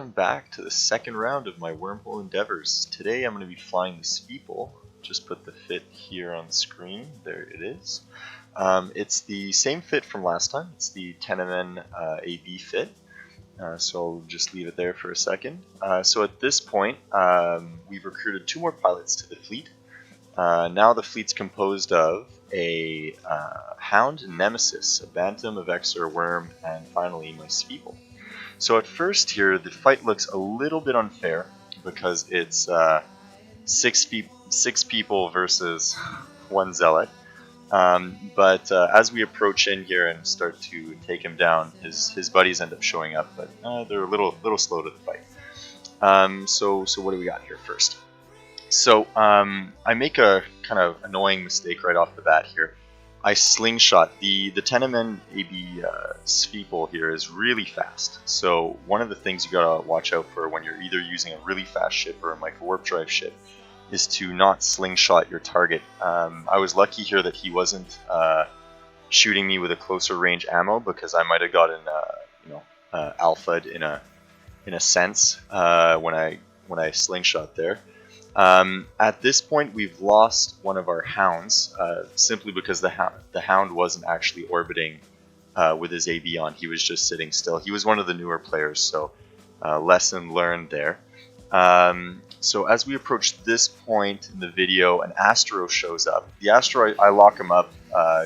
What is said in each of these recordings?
welcome back to the second round of my wormhole endeavors. Today I'm going to be flying the Speeple. Just put the fit here on the screen. There it is. It's the same fit from last time. It's the Tenemen AB fit. So I'll just leave it there for a second. So at this point, we've recruited 2 more pilots to the fleet. Now the fleet's composed of a Hound Nemesis, a Bantam, a Vexor, a Worm, and finally my Speeple. So at first here, the fight looks a little bit unfair because it's 6 people versus 1 Zealot. But as we approach in here and start to take him down, his buddies end up showing up, but they're a little slow to the fight. So what do we got here first? So I make a kind of annoying mistake right off the bat here. I slingshot. The Tenemen AB Speeple here is really fast. So one of the things you gotta watch out for when you're either using a really fast ship or a micro warp drive ship is to not slingshot your target. I was lucky here that he wasn't shooting me with a closer range ammo because I might have gotten alpha'd in a sense when I slingshot there. At this point, we've lost one of our hounds simply because the hound wasn't actually orbiting with his AB on. He was just sitting still. He was one of the newer players, so lesson learned there. So as we approach this point in the video, an Astro shows up. The Astro, I lock him up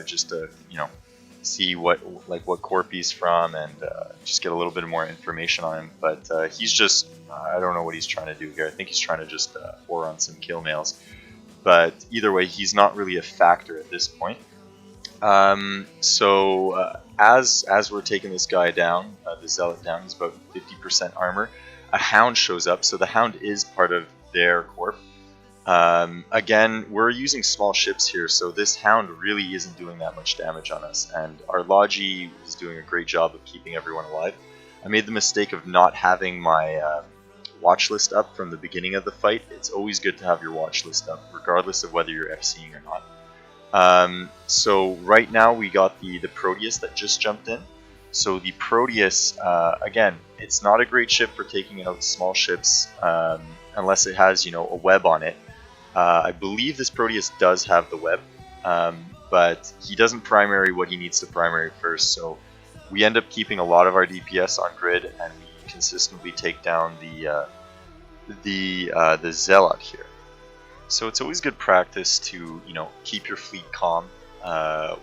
just to see what corp he's from and just get a little bit more information on him. But he's just I don't know what he's trying to do here. I think he's trying to just whore on some kill mails. But either way, he's not really a factor at this point. So as we're taking this guy down, the Zealot down, he's about 50% armor. A Hound shows up, so the Hound is part of their corp. Again, we're using small ships here, so this Hound really isn't doing that much damage on us, and our Logi is doing a great job of keeping everyone alive. I made the mistake of not having my watch list up from the beginning of the fight. It's always good to have your watch list up, regardless of whether you're FCing or not. So right now we got the Proteus that just jumped in. So the Proteus, again, it's not a great ship for taking out small ships unless it has, a web on it. I believe this Proteus does have the web, but he doesn't primary what he needs to primary first. So we end up keeping a lot of our DPS on grid, and we consistently take down the Zealot here. So it's always good practice to keep your fleet calm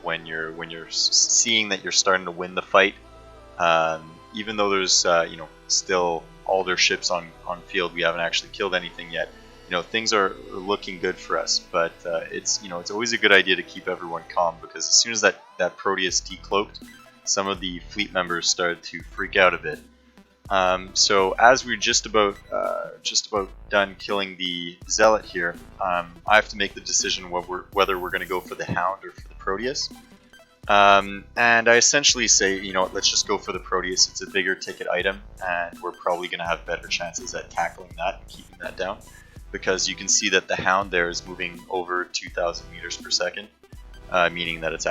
when you're seeing that you're starting to win the fight. Even though there's still all their ships on field, we haven't actually killed anything yet. Things are looking good for us, but it's always a good idea to keep everyone calm, because as soon as that Proteus decloaked, some of the fleet members started to freak out a bit. So as we're just about done killing the Zealot here, I have to make the decision whether we're going to go for the Hound or for the Proteus. And I essentially say, let's just go for the Proteus. It's a bigger ticket item, and we're probably going to have better chances at tackling that and keeping that down, because you can see that the Hound there is moving over 2,000 meters per second, meaning that it's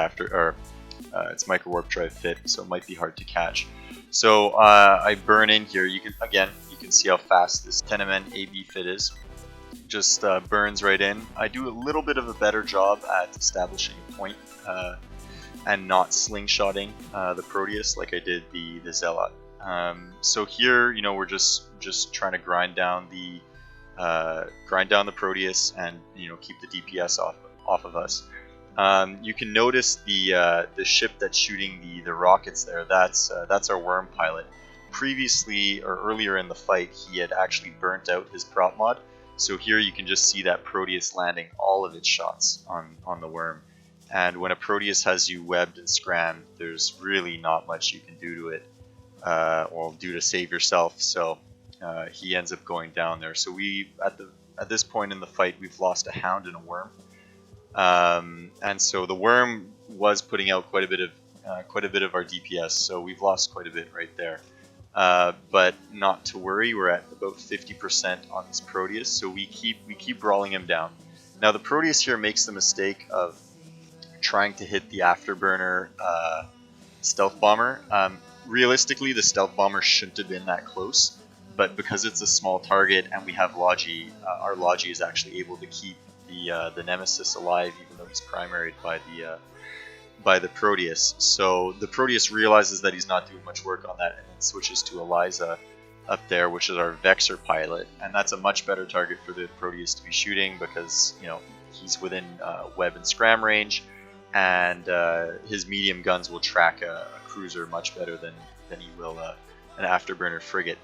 it's micro warp drive fit, so it might be hard to catch. So I burn in here. You can see how fast this Tenemen AB fit is. Just burns right in. I do a little bit of a better job at establishing a point and not slingshotting the Proteus like I did the Zealot. So here, we're just trying to grind down the Proteus and keep the DPS off of us. You can notice the ship that's shooting the rockets there. That's our Worm pilot. Previously or earlier in the fight, he had actually burnt out his prop mod. So here you can just see that Proteus landing all of its shots on the Worm. And when a Proteus has you webbed and scrammed, there's really not much you can do to it, or do to save yourself. So he ends up going down there. So at this point in the fight, we've lost a Hound and a Worm. And so the Worm was putting out quite a bit of our DPS, so we've lost quite a bit right there. But not to worry, we're at about 50% on this Proteus, so we keep brawling him down. Now the Proteus here makes the mistake of trying to hit the Afterburner stealth bomber. Realistically, the stealth bomber shouldn't have been that close, but because it's a small target and we have Logi, our Logi is actually able to keep the Nemesis alive, even though he's primaried by the Proteus. So the Proteus realizes that he's not doing much work on that, and then switches to Eliza up there, which is our Vexor pilot, and that's a much better target for the Proteus to be shooting because he's within web and scram range, and his medium guns will track a cruiser much better than he will an afterburner frigate.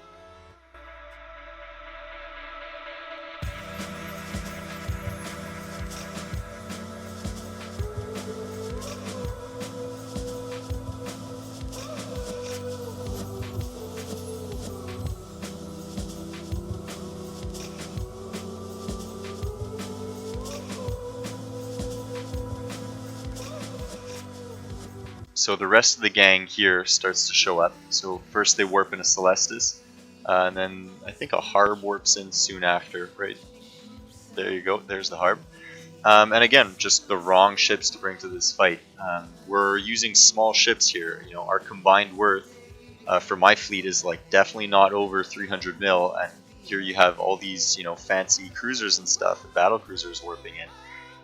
So the rest of the gang here starts to show up. So first they warp in a Celestis, and then I think a Harb warps in soon after, right? There you go, there's the Harb. And again, just the wrong ships to bring to this fight. We're using small ships here. Our combined worth for my fleet is like definitely not over 300 mil, and here you have all these fancy cruisers and stuff, battle cruisers warping in,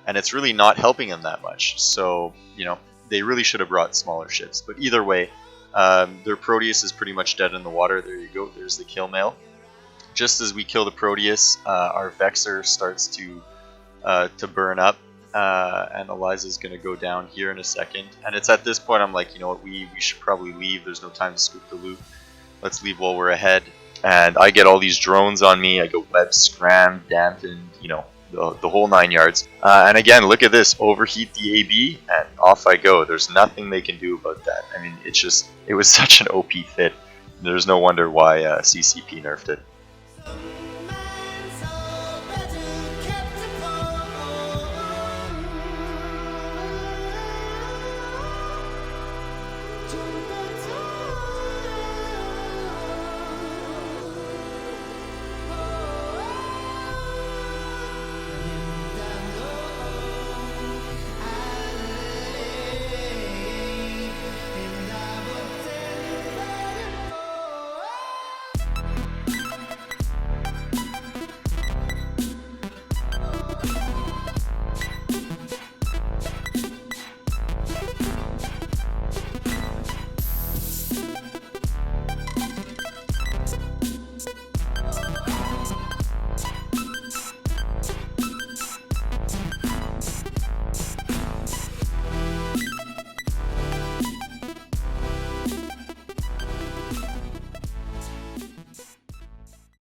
and it's really not helping them that much. So they really should have brought smaller ships. But either way, their Proteus is pretty much dead in the water. There you go. There's the kill mail. Just as we kill the Proteus, our Vexor starts to burn up, and Eliza's going to go down here in a second. And it's at this point I'm like, you know what, we should probably leave. There's no time to scoop the loot. Let's leave while we're ahead. And I get all these drones on me. I go web scram, dampened, the whole 9 yards. And again, look at this, overheat the AB, and off I go. There's nothing they can do about that. I mean, it was such an OP fit. There's no wonder why CCP nerfed it. To